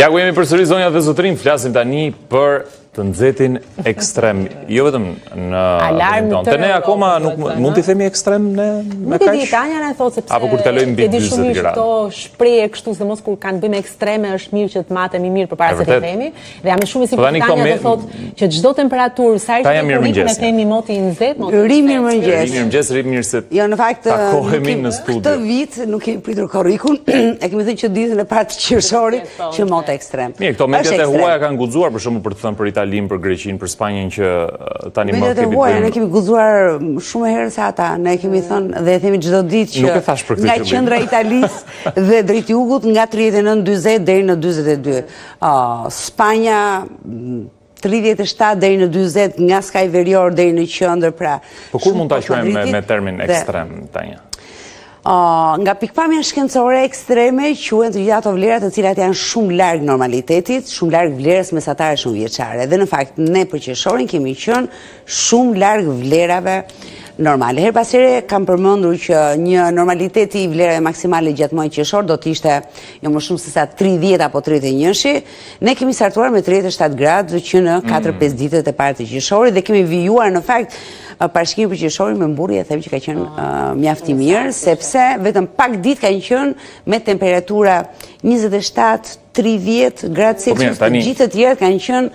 Ja ku jemi përsëri zonja dhe zotrin, flasim tani për të nxehtin ekstrem, jo vetëm në Washington. Te ne akoma nuk mund t'i themi ekstrem ne me kaq. Nuk e di, Tanja na thotë sepse apo kur të kalojmë mbi 40 gradë. Këto shprehje kështu se mos kur kanë bëjmë ekstreme është mirë që të matemi mirë përpara se të themi. Dhe jam shumë i sigurt Tanja do thotë që çdo temperaturë sa ishte kurrikun e themi moti i nxehtë, ri mirëmëngjes. Mirëmëngjes, ri mirë se. Jo, në fakt takohemi në studio. Këtë vit nuk kemi pritur kurrikun, e kemi thënë që ditën e parë të qershorit që mot ekstrem. Mirë, këto mediat e huaja kanë guxuar për shembull për të thënë për Italinë, për Greqinë, për Spanjën që tani më kemi bërë. Ne kemi guxuar shumë herë se ata, ne kemi thënë dhe themi çdo ditë që nga qendra e Italisë dhe drejt jugut nga 39-40 deri në 42. Spanja 37 deri në 40 nga skaj verior deri në qendër, pra. Po kur mund ta quajmë me termin ekstrem, Tanja? Nga pikpamja shkencore ekstreme quhen të gjitha ato vlera të cilat janë shumë larg normalitetit, shumë larg vlerës mesatare shumëvjeçare. Dhe në fakt ne për qershorin kemi qenë shumë larg vlerave normale. Her pas here kam përmendur që një normaliteti i vlerave maksimale gjatë muajit qershor do të ishte jo më shumë se sa 30 apo 31-shi. Ne kemi startuar me 37 gradë që në 4-5 ditët e para të qershorit dhe kemi vijuar në fakt parashikimi për qershorin me mburje, them që ka qenë mjaft i mirë, sepse vetëm pak ditë kanë qenë me temperatura 27-30 gradë Celsius, të gjithë të tjerët kanë qenë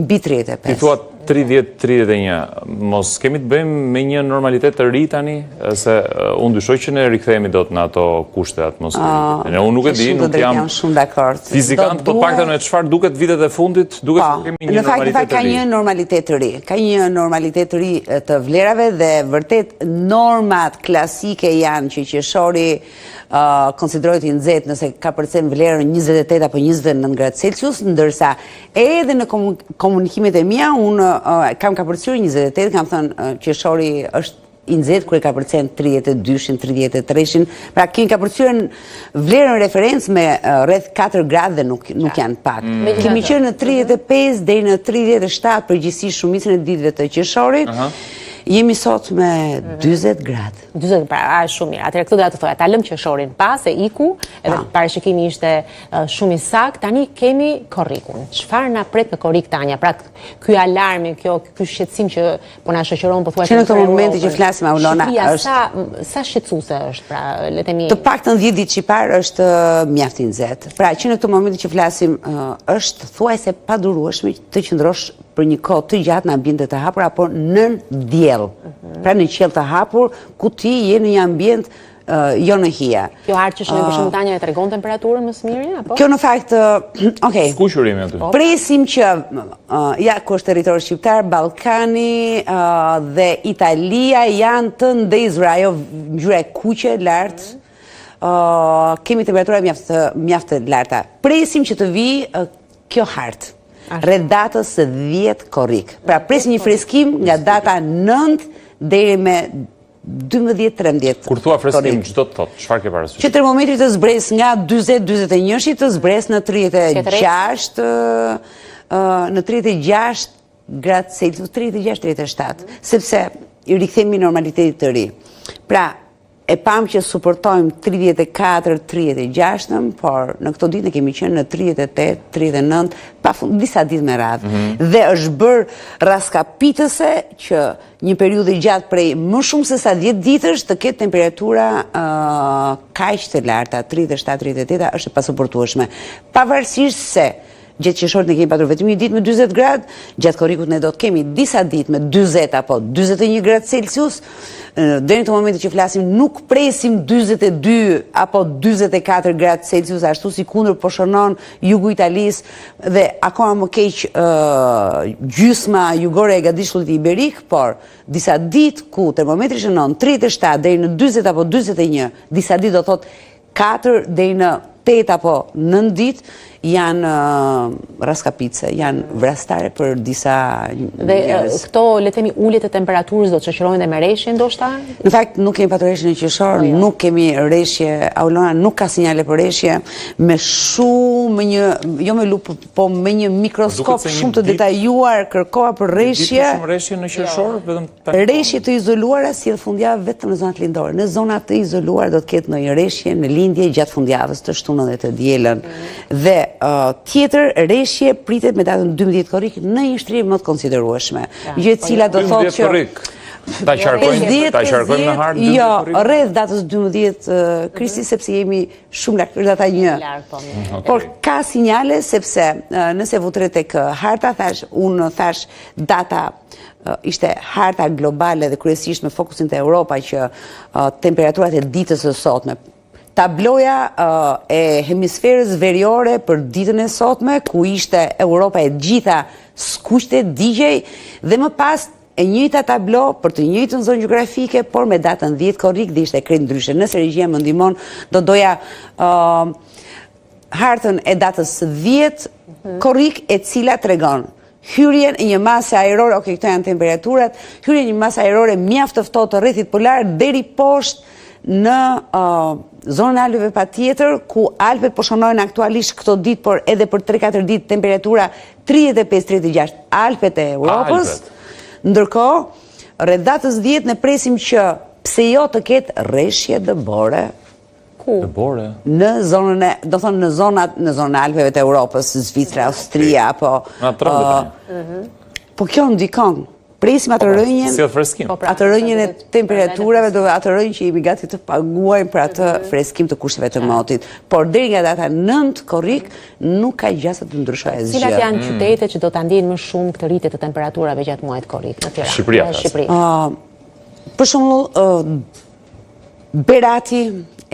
mbi 35. Ti thua 30-31, mos kemi të bëjmë me një normalitet të ri tani, se unë dyshoj që ne rikthehemi dot në ato kushte atmosferike. Unë nuk e di, nuk jam shumë dakord. Fizikant, po paktën çfarë duket vitet e fundit, duket se kemi një normalitet të ri. Në fakt ka një normalitet të ri. Ka një normalitet të ri të vlerave dhe vërtet normat klasike janë që qershori konsiderohet i nxehtë nëse ka përcen vlerën 28 apo 29 gradë Celsius, ndërsa edhe në komunikimet e mia unë kam ka përcyer 28, kam thënë qershori është i nxehtë kur e ka përcen 32-shin, 33-shin. Pra kemi ka përcyer vlerën referencë me rreth 4 gradë dhe nuk janë pak. Kemi qenë në 35 deri në 37 përgjithsisht shumicën e ditëve të qershorit. Jemi sot me 40 gradë. 40, pra, shumë mirë. Atëherë këtu do të thoya, ta lëm qershorin pas e iku, edhe parashikimi ishte shumë i saktë. Tani kemi korrikun. Çfarë na pret me korrik, Tanja? Pra ky alarmi, ky shqetësim që po na shoqëron pothuajse në këtë momenti që flasim Aulona, sa shqetësuese është, pra, le të themi. Të paktën 10 ditë shqiptar është mjaft i nxehtë. Pra, që në këtë moment që flasim është thuajse padurueshme të qëndrosh për një kohë të gjatë në ambiente të hapur apo nën diell. Pra në qiell të hapur, ku ti je në një ambient jo në hija. Kjo hartë që shënë për shumë Tanja e tregon temperaturën më së miri, apo? Kjo në fakt, okej. Skuqurimi aty. Presim që ku është territori shqiptar, Ballkani dhe Italia janë të ndezura, ajo ngjyra e kuqe lart. Kemi temperatura mjaft të larta. Presim që të vi kjo hartë. Rreth datës 10 korrik. Pra presim një freskim nga data 9 deri me 12-13. Kur thua freskim, çdo të thotë, çfarë ke parasysh? Që termometri të zbres nga 40-41 të zbres në 36 gradë Celsius, 36-37, sepse i rikthemi normalitetit të ri. Pra, e pam që suportojmë 34-36, por në këto ditë ne kemi qenë në 38-39, disa ditë me radhë. Dhe është bërë raskapitëse që një periudhë gjatë prej më shumë se sa 10 ditësh të ketë temperatura kaq të larta, 37-38 është e pasuportueshme. Pavarësisht se gjatë qershorit ne kemi patur vetëm një ditë me 40 gradë, gjatë korrikut ne do të kemi disa ditë me 40 apo 41 gradë Celsius. Deri në këtë moment që flasim nuk presim 42 apo 44 gradë Celsius, ashtu si kundër po shënon jugu Italisë dhe akoma më keq gjysma jugore e Gadishullit Iberik, por disa ditë ku termometri shënon 37 deri në 40 apo 41, disa ditë do thotë 4 deri në 8 apo 9 ditë janë raskapitse, janë vrastare për disa njerëz. Dhe këto, le të themi, uljet e temperaturës do të shoqërohen dhe me reshje ndoshta? Në fakt nuk kemi patur reshje në qershor, nuk kemi reshje, Aulona nuk ka sinjale për reshje, me shumë jo me lupë, po me një mikroskop shumë të detajuar kërkoha për reshje. Shumë reshje në qershor, reshje të izoluara si dhe fundjavë vetëm në zonat lindore. Në zonat të izoluara do të ketë ndonjë reshje në lindje gjatë fundjavës të shtunën dhe të dielën. Dhe tjetër reshje pritet me datën 12 korrik në një shtrirje më të konsiderueshme. Gjë e cila do thotë që ta qarkojmë në hartë? Jo, rreth datës 12 Krishti, sepse jemi shumë larg, është data 1. Por ka sinjale, sepse nëse vutret tek harta, unë thash data ishte harta globale dhe kryesisht me fokusin të Europa, që temperaturat e ditës së sotme. Tabloja e hemisferës veriore për ditën e sotme, ku ishte Europa e gjitha skuqte, digjej, dhe më pas e njëjta tablo për të njëjtën zonë gjeografike, por me datën 10 korrik dhe ishte krejt ndryshe. Nëse regjia më ndihmon, do doja hartën e datës 10 korrik, e cila tregon hyrjen e një mase ajrore, këto janë temperaturat, hyrjen e një mase ajrore mjaft të ftohtë të rrethit polar deri poshtë në zonën e Alpeve patjetër, ku Alpet po shënojnë aktualisht këto ditë, por edhe për 3-4 ditë temperatura 35-36 Alpet e Europës. Ndërkohë, rreth datës 10 ne presim që pse jo të ketë rreshje dëbore. Ku? Dëbore? Në zonën e, do thonë në zonën e Alpeve të Europës, Zvicra, Austria, apo po kjo ndikon. Presim atë rënjen, si freskim. Atë rënjen e temperaturave, atë rënjen që jemi gati të paguajmë për atë freskim të kushteve të motit. Por deri nga data 9 korrik nuk ka gjasa të ndryshojë asgjë. Cilat janë qytetet që do ta ndiejnë më shumë këtë rritje të temperaturave gjatë muajit korrik në Tiranë? Shqipëria. Për shembull, Berati,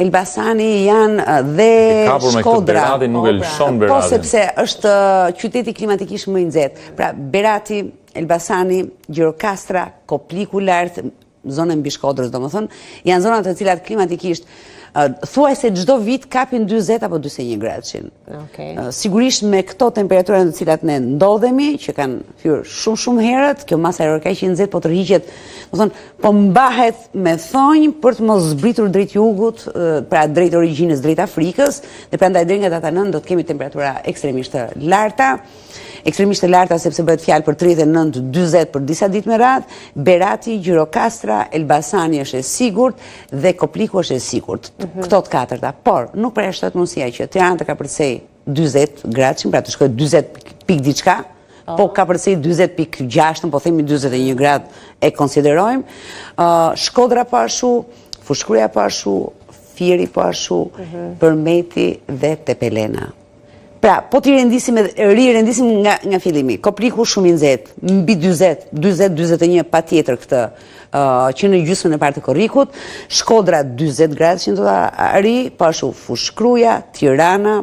Elbasani janë dhe Shkodra. Po, sepse është qyteti klimatikisht më i nxehtë. Pra, Berati, Elbasani, Gjirokastra, Kopliku lart, zonën mbi Shkodrës, domethënë, janë zona të cilat klimatikisht thuajse çdo vit kapin 40 apo 41 gradë. Sigurisht me këto temperatura në të cilat ne ndodhemi, që kanë hyrë shumë herët, kjo masë ajrore kaq e nxehtë po tërhiqet, domethënë po mbahet me thonjë për të mos zbritur drejt jugut, pra drejt origjinës, drejt Afrikës, dhe prandaj deri nga data 9 do të kemi temperatura ekstremisht të larta. Ekstremisht të larta sepse bëhet fjalë për 39-40 për disa ditë me radhë, Berati, Gjirokastra, Elbasani është e sigurt dhe Kopliku është e sigurt. Këto të katërta. Por nuk përjashtohet mundësia që Tirana të kapërcej 40 gradë, pra të shkojë 40 pik diçka, po kapërcej 40.6, po themi 41 gradë e konsiderojmë. Shkodra po ashtu, Fushkruja po ashtu, Fieri po ashtu, Përmeti dhe Tepelena. Pra, po t'i rendisim nga fillimi. Kopliku shumë i nxehtë, mbi 20-21 pa tjetër këtë, që në gjysmën e parë të korrikut, Shkodra 40 gradë që do ta arri, po ashtu Fushkruja, Tirana,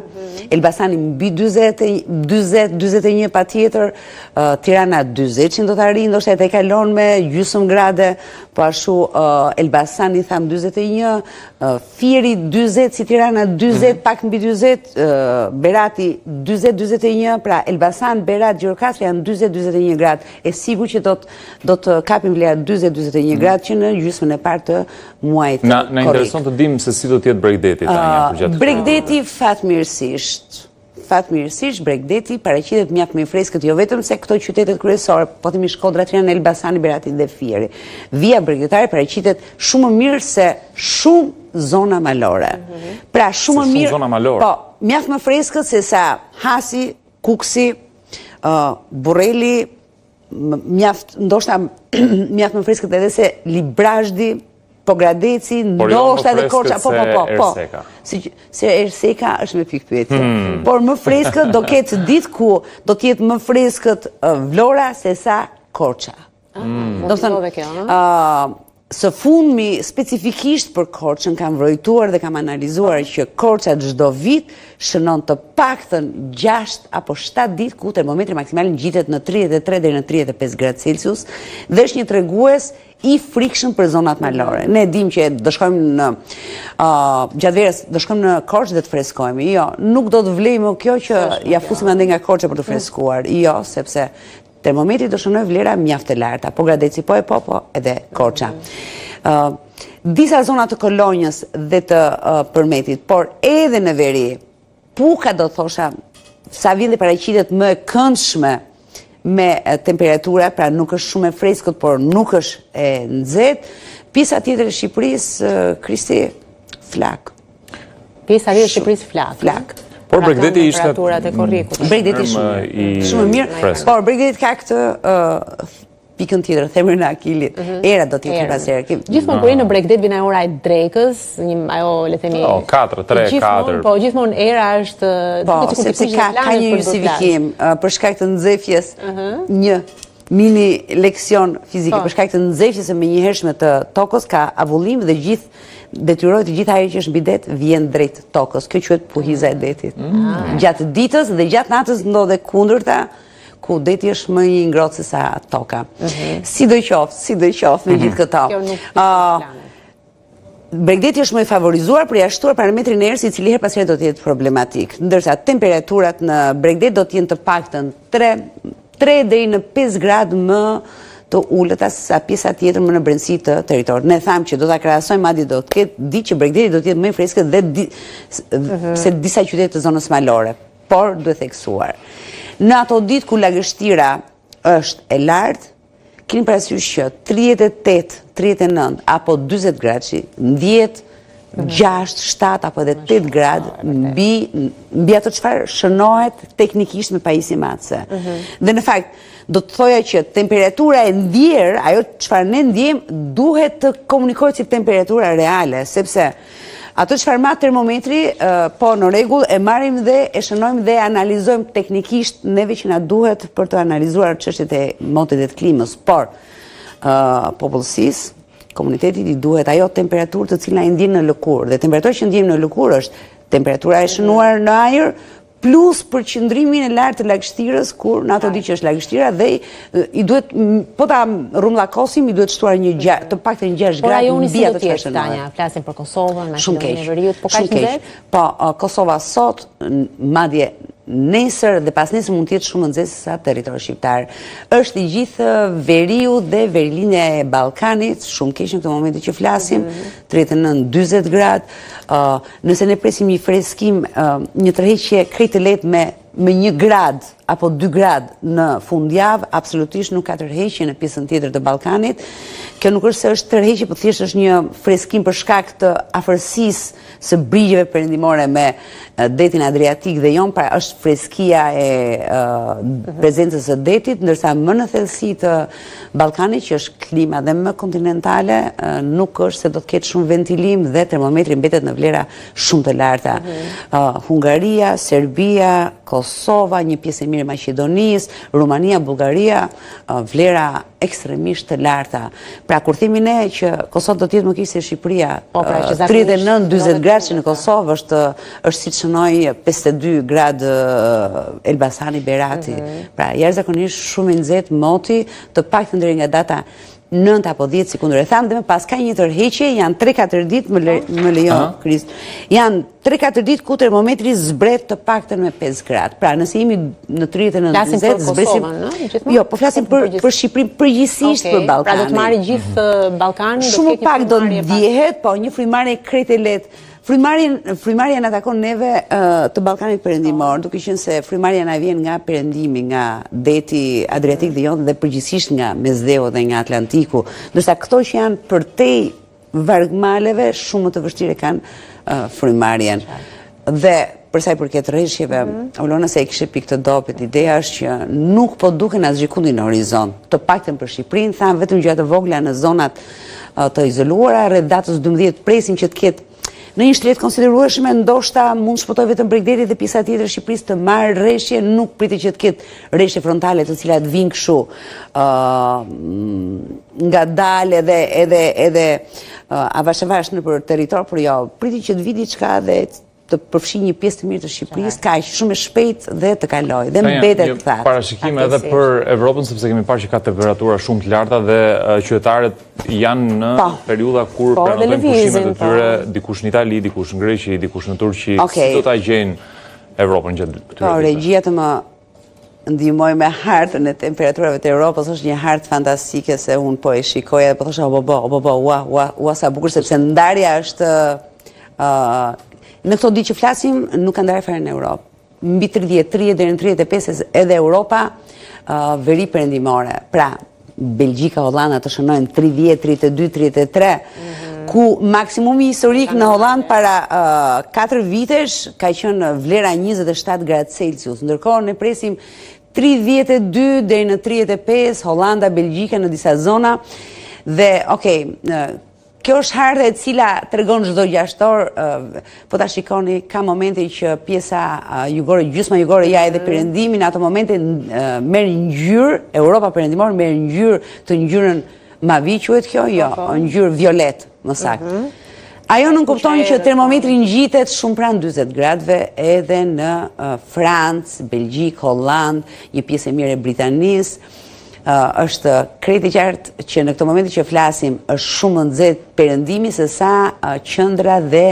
Elbasani mbi 20-21 pa tjetër, Tirana 40 që do ta arri, ndoshta e kalon me gjysmë grade, po ashtu Elbasani tham 21, Fieri 40 si Tirana 40, pak mbi 20, Berati 20-21, pra Elbasan, Berat, Gjirokastra janë 20-21 gradë. E sigur që do të kapim vlera 20-21 gradë që në gjysmën e parë të muajit korrik. Na intereson të dim se si do të jetë Bregdeti tani. Bregdeti fatmirësisht Bregdeti paraqitet mjaft më i freskët, jo vetëm se këto qytetet kryesore, po themi Shkodra, Tirana, Elbasani, Berati dhe Fieri. Vija bregdetare paraqitet shumë më mirë se shumë zona malore. Pra shumë më mirë, po, mjaft më freskët se sa Hasi, Kuksi, Burreli, ndoshta mjaft më freskët edhe se Librazhdi, Pogradeci, ndoshta edhe Korça, po. Si Erseka është me pikë pyetje. Por më freskët do ketë ditë ku do të jetë më freskët Vlora se sa Korça. Do të thënë, së fundmi specifikisht për Korçën kam vrojtuar dhe kam analizuar që Korça çdo vit shënon të paktën 6 apo 7 ditë ku termometri maksimal ngjitet në 33 deri në 35 gradë Celsius dhe është një tregues i frikshëm për zonat malore. Ne dim që do shkojmë në gjatë verës, do shkojmë në Korçë dhe të freskojmë. Jo, nuk do të vlejmë kjo që ja fusim ande nga Korça për të freskuar. Jo, sepse termometri do shënoj vlera mjaft të larta, po Gradeci po edhe Korça. Disa zona të Kolonjës dhe të Përmetit, por edhe në veri, Puka do thosha, sa vjen dhe paraqitet më e këndshme me temperatura, pra nuk është shumë e freskët, por nuk është e nxehtë. Pjesa tjetër e Shqipërisë, Kristi, flak. Pjesa tjetër e Shqipërisë flak. Po Por Bregdeti ishte temperaturat e korrikut. Bregdeti shumë mirë, por Bregdeti ka këtë pikën tjetër, themrin e Akilit. Era do t'jetë pas herë. Gjithmonë kur në Bregdet vjen ora e drekës, ajo le të themi 4. Po gjithmonë era është sepse ka një justifikim për shkak të nxefjes, një mini leksion fizike për shkak të nxefjes së menjëhershme të tokës ka avullim dhe detyrohet të gjithë ajo që është mbi det vjen drejt tokës. Kjo quhet puhiza e detit. Gjatë ditës dhe gjatë natës ndodhet kundërta, ku deti është më i ngrohtë se sa toka. Sidoqoftë me gjithë këto. Bregdeti është më i favorizuar për jashtuar parametrin e erës, i cili her pas here do të jetë problematik. Ndërsa temperaturat në Bregdet do të jenë të paktën 3 deri në 5 gradë më të ulëta sa pjesa tjetër më në brendësi të territorit. Ne thamë që do ta krahasojmë, madje do të ketë ditë që Bregdeti do të jetë më i freskët se disa qytete të zonës malore, por duhet theksuar. Në ato ditë ku lagështira është e lartë, keni parasysh që 38, 39 apo 40 gradë, ndjet 6, 7 apo edhe 8 gradë mbi ato çfarë shënohet teknikisht me pajisje matëse. Dhe në fakt, do të thoja që temperatura e ndjerë, ajo çfarë ne ndjejmë, duhet të komunikohet si temperatura reale, sepse ato çfarë marr termometri, po në rregull e marrim dhe e shënojmë dhe analizojmë teknikisht neve që na duhet për të analizuar çështjet e motit dhe të klimës, por popullsisë, komunitetit i duhet ajo temperaturë të cilën ai ndjen në lëkurë. Dhe temperatura që ndjejmë në lëkurë është temperatura e shënuar në ajër plus përqendrimin e lartë të lagështirës, kur në ato ditë që është lagështira dhe i duhet, po ta rrumllakosim, i duhet shtuar të paktën 6 gradë mbi ato që është Tanja, flasim për Kosovën, Maqedoninë e Veriut, po kaq nxehtë? Po, Kosova sot, madje nesër dhe pas nesër mund të jetë shumë nxehtë sa territori shqiptar. Është i gjithë veriu dhe verilinja e Ballkanit, shumë keq në këtë moment që flasim, 39-40 gradë. Nëse ne presim një freskim, një tërheqje krejt të lehtë me 1 grad apo 2 grad në fundjavë, absolutisht nuk ka tërheqje në pjesën tjetër të Ballkanit. Kjo nuk është se është tërheqje, por thjesht është një freskim për shkak të afërsisë së brigjeve perëndimore me detin Adriatik dhe jon, pra është freskia e prezencës së detit, ndërsa më në thellësi të Ballkanit, që është klima dhe më kontinentale, nuk është se do të ketë shumë ventilim dhe termometri mbetet në vlera shumë të larta. Hungaria, Serbia, Kosova, një pjesë e mirë e Maqedonisë, Rumania, Bullgaria, vlera ekstremisht të larta. Pra kur themi ne që Kosova do të jetë më keq se Shqipëria, 39-40 gradë që në Kosovë është siç shënoi 52 gradë Elbasani Berati. Pra jashtëzakonisht shumë i nxehtë moti, të paktën deri nga data 9 apo 10 si kundër e thamë, dhe me pas ka një tërheqje, janë 3-4 ditë, më lejon Krist, janë 3-4 ditë ku termometri zbret të paktën me 5 gradë. Pra nëse jemi në 39-40, zbresim... Jo, po flasim për Shqipërinë përgjithsisht për Ballkanin. Pra do të marrë gjithë Ballkanin? Shumë pak do ndjehet, po një frymarrje krejt e lehtë. Frymarrja na takon neve të Ballkanit perëndimor, duke qenë se frymarrja na vjen nga perëndimi, nga deti Adriatik dhe jon, dhe përgjithsisht nga Mesdheu dhe nga Atlantiku, ndërsa këto që janë përtej vargmaleve shumë më të vështirë kanë frymarrjen. Dhe për sa i përket rreshjeve, Olona se e kishe pikë të dopit, ideja është që nuk po duken asgjë kundi në horizont, të paktën për Shqipërinë, thamë vetëm gjëra të vogla në zonat të izoluara, rreth datës 12 presim që të ketë në një shtret konsiderueshme, ndoshta mund shpëtoj vetëm Bregdeti dhe pjesa tjetër e Shqipërisë të marrë rreshje, nuk pritet që të ketë rreshje frontale të cilat vinë kështu ngadalë edhe avash nëpër territor, por jo, pritet që të vi diçka dhe të përfshi një pjesë të mirë të Shqipërisë, kaq shumë e shpejt dhe të kaloj, dhe mbetet thatë. Parashikime edhe për Evropën, sepse kemi parë që ka temperatura shumë të larta dhe qytetarët janë në periudha kur pranotojnë pushimet e tyre, dikush në Itali, dikush në Greqi, dikush në Turqi, si do ta gjejnë Evropën gjatë këtyre ditëve? Regjia të më ndihmoj me hartën e temperaturave të Europës, është një hartë fantastike, se unë po e shikoja dhe po thosha ua sa bukur, sepse ndarja është në këto ditë që flasim, nuk ka ndarje fare në Europë. Mbi 30 deri në 35 edhe Europa, veri perëndimore. Pra, Belgjika, Hollanda të shënojnë 30, 32, 33, ku maksimumi historik në Holland para 4 vitesh ka qenë vlera 27 gradë Celsius, ndërkohë ne presim 32 deri në 35, Holanda, Belgjika në disa zona, dhe kjo është harta e cila tregon çdo gjashtor, po ta shikoni, ka momente që pjesa jugore, gjysma jugore ja edhe perëndimi, në ato momente merr ngjyrë, Europa perëndimore merr ngjyrë të ngjyrën mavi quhet kjo, jo, ngjyrë violet, më saktë. Ajo nuk kupton që termometri ngjitet shumë pranë 40 gradëve edhe në Francë, Belgjik, Holland, një pjesë e mirë e Britanisë. Është krejt e qartë që në këtë moment që flasim është shumë më nxehtë perëndimi se sa qendra dhe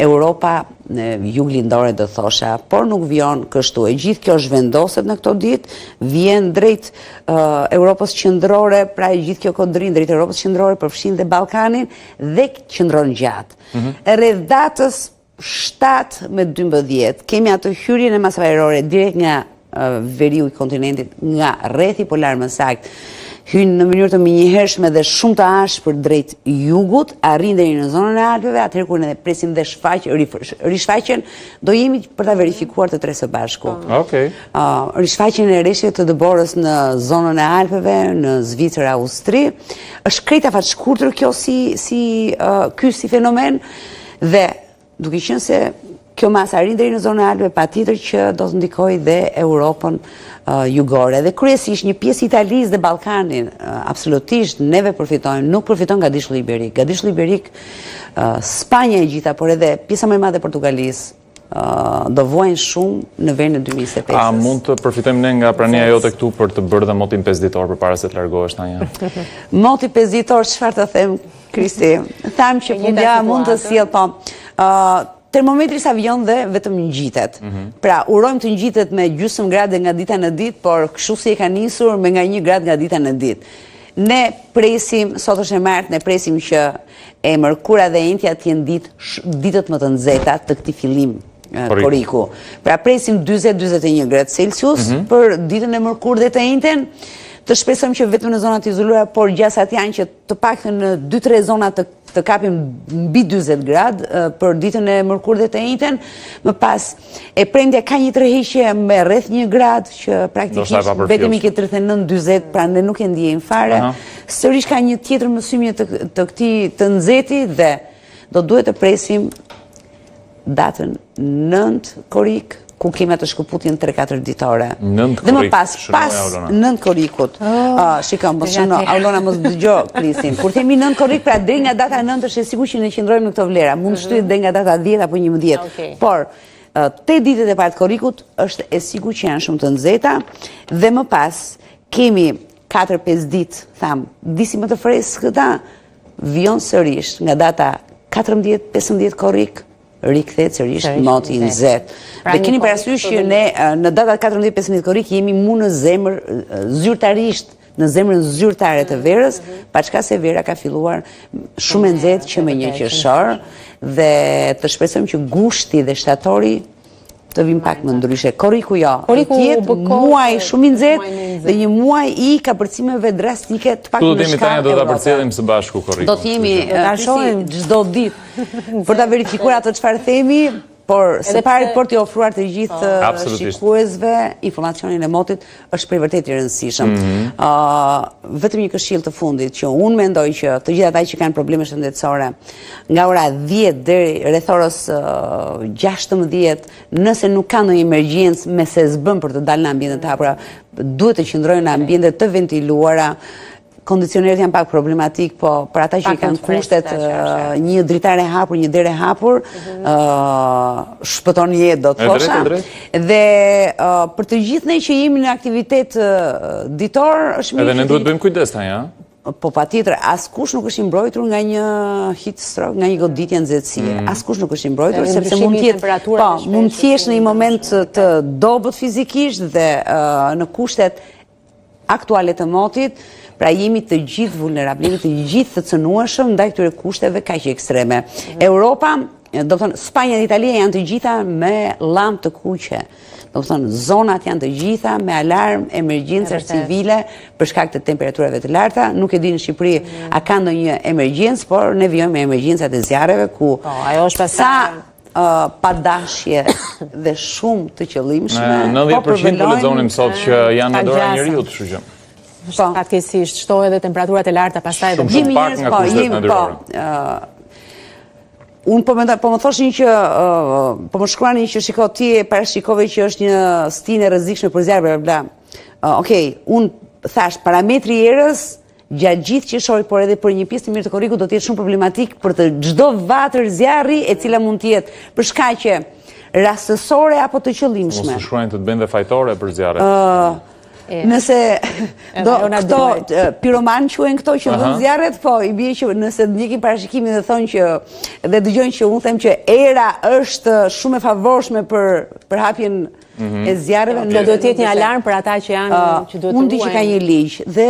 Europa juglindore do thosha, por nuk vjen kështu. E gjithë kjo zhvendoset në këto ditë, vjen drejt Europës qendrore, pra e gjithë kjo kodrin drejt Europës qendrore, përfshin dhe Ballkanin dhe qëndron gjatë. Rreth datës 7-12 kemi atë hyrjen e masave ajrore direkt nga veriu i kontinentit, nga rrethi polar më saktë, hyn në mënyrë të menjëhershme dhe shumë të ashpër drejt jugut, arrin deri në zonën e Alpeve, atëherë kur ne presim dhe rishfaqjen, do jemi për ta verifikuar të tre së bashku. Rishfaqjen e rreshtive të dëborës në zonën e Alpeve, në Zvicër, Austri, është krejt afat shkurtër kjo si fenomen, dhe duke qenë se kjo masë arrin deri në zonën e Alpeve, patjetër që do të ndikojë dhe Europën jugore. Dhe kryesisht një pjesë Italisë dhe Ballkanin, absolutisht neve përfitojnë, nuk përfiton nga dishlli iberik. Nga dishlli iberik, Spanja e gjitha, por edhe pjesa më e madhe e Portugalisë do vuajnë shumë në verën e 2025. A mund të përfitojmë ne nga prania jote këtu për të bërë dhe motin 5 ditor përpara se të largohesh Tanja? Moti 5 ditor, çfarë të them, Kristi? Tham që fundja mund të sjell, po. Termometri sa vjen dhe vetëm ngjitet. Pra, urojmë të ngjitet me gjysmë gradë nga dita në ditë, por kështu si e ka nisur me nga 1 gradë nga dita në ditë. Ne presim, sot është e martë, ne presim që e mërkura dhe entja të jenë ditët më të nxehta të këtij fillim koriku. Pra presim 40-41 gradë Celsius për ditën e mërkurë dhe të entjen. Të shpresojmë që vetëm në zonat izoluara, por gjasat janë që të paktën në 2-3 zona të kapim mbi 40 gradë për ditën e mërkurë dhe të njëjtën. Më pas, e premtja ka një tërheqje me rreth 1 gradë, që praktikisht vetëm i ke 39-40, pra ne nuk e ndjejmë fare. Sërish ka një tjetër mësymje të këtij të nxehti dhe do duhet të presim datën 9 korik, ku kemi atë shkëputjen 3-4 ditore. Dhe më pas 9 korikut. Shikon, mos shëno, Aulona mos dëgjo Krisin. Kur themi 9 korik, pra deri nga data 9 është e sigurt që ne qëndrojmë në këto vlera. Mund të shtyhet deri nga data 10 apo 11. Por 8 ditët e parë të korikut është e sigurt që janë shumë të nxehta, dhe më pas kemi 4-5 ditë, tham, disi më të freskëta, vjen sërish nga data 14-15 korik, rikthehet sërish moti i nxehtë. Dhe keni parasysh që ne në datat 14-15 korik jemi mu në zemër zyrtarisht, në zemrën zyrtare të verës, paçka se vera ka filluar shumë e nxehtë që me 1 qershor, dhe të shpresojmë që gushti dhe shtatori të vim pak më ndryshe. Koriku jo, të jetë muaj shumë i nxehtë dhe një muaj i kapërcimeve drastike të pak në shkallë Tanja, do ta përcjellim së bashku korikun. Do të jemi çdo ditë për ta verifikuar ato çfarë themi, por së pari për t'i ofruar të gjithë shikuesve informacionin e motit është për vërtet i rëndësishëm. Vetëm një këshill të fundit, që unë mendoj që të gjithë ata që kanë probleme shëndetësore, nga ora 10 deri rreth orës 16, nëse nuk kanë ndonjë emergjencë me se s'bën për të dalë në ambientet të hapura, duhet të qëndrojnë në ambiente të ventiluara. Kondicionerët janë pak problematik, po për ata që i kanë kushtet, një dritare hapur, një dere hapur, shpëton jetë, do të thosha. Dhe për të gjithë ne që jemi në aktivitet ditor, është mirë. Edhe ne duhet bëjmë kujdes Tanja. Po patjetër, askush nuk është i mbrojtur nga një heat stroke, nga një goditje nxehtësie. Askush nuk është i mbrojtur, sepse mund të jesh në një moment të dobët fizikisht dhe në kushtet aktuale të motit. Pra jemi të gjithë vulnerabli, jemi të gjithë të cënueshëm ndaj këtyre kushteve kaq ekstreme. Europa, do të thonë Spanja dhe Italia janë të gjitha me llamp të kuqe. do të thonë, zonat janë të gjitha me alarm, emergjencë civile për shkak të temperaturave të larta. Nuk e di në Shqipëri a ka ndonjë emergjencë, por ne vijojmë me emergjencat e zjarreve ku sa padashje dhe shumë të qëllimshme. 90% po lexonim sot që janë në dorë e njeriut, kështu që. Fatkeqësisht, shtohet edhe temperaturat e larta, pastaj edhe shumë pak nga kushtet natyrore. Unë po më thoshin që, po më shkruanin që shiko ti e parashikove që është një stinë e rrezikshme për zjarre, bla. Okej, unë thash parametri i erës gjatë gjithë qershorit, por edhe për një pjesë të mirë të korrikut do të jetë shumë problematik për të çdo vatër zjarri e cila mund të jetë për shkaqe rastësore apo të qëllimshme. Mos u shkruajnë të të bëjnë dhe fajtore për zjarre. Nëse këto piroman quhen këto që vën zjarret, po i bie që nëse ndjekin parashikimin dhe thonë që dhe dëgjojnë që unë them që era është shumë e favorshme për hapjen e zjarreve. Do të jetë një alarm për ata që janë që duhet të unë di që ka një ligj dhe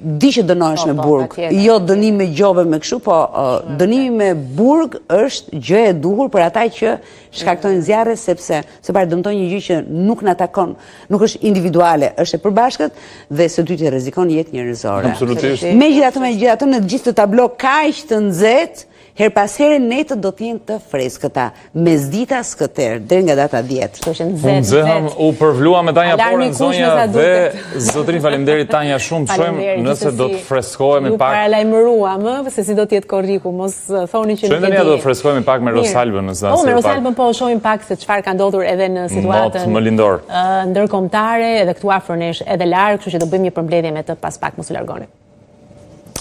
di që dënohesh me burg, jo dënim me gjove me kështu, po dënimi me burg është gjë e duhur për ata që shkaktojnë zjarre, sepse së pari dëmtojnë një gjë që nuk na takon, nuk është individuale, është e përbashkët dhe së dyti rrezikon jetën njerëzore. Absolutisht. Megjithatë në gjithë të tablo kaq të nxehtë, her pas here netët do t'jenë të freskëta, mesdita skëter, deri nga data 10. Unë zëhëm, u përvlua me Tanja Porën, zonja dhe zotrin, faleminderit Tanja shumë, shojmë nëse do të freskohemi pak. Ju paralajmërua më, se si do t'jetë korriku, mos thoni që nuk e di. Shojmë do të freskohemi pak me Rosalbën, nëse me Rosalbën po shojmë pak se çfarë ka ndodhur edhe në situatën ndërkombëtare, edhe këtu afër nesh, edhe larg, kështu që do bëjmë një përmbledhje me të pas pak, mos u largoni.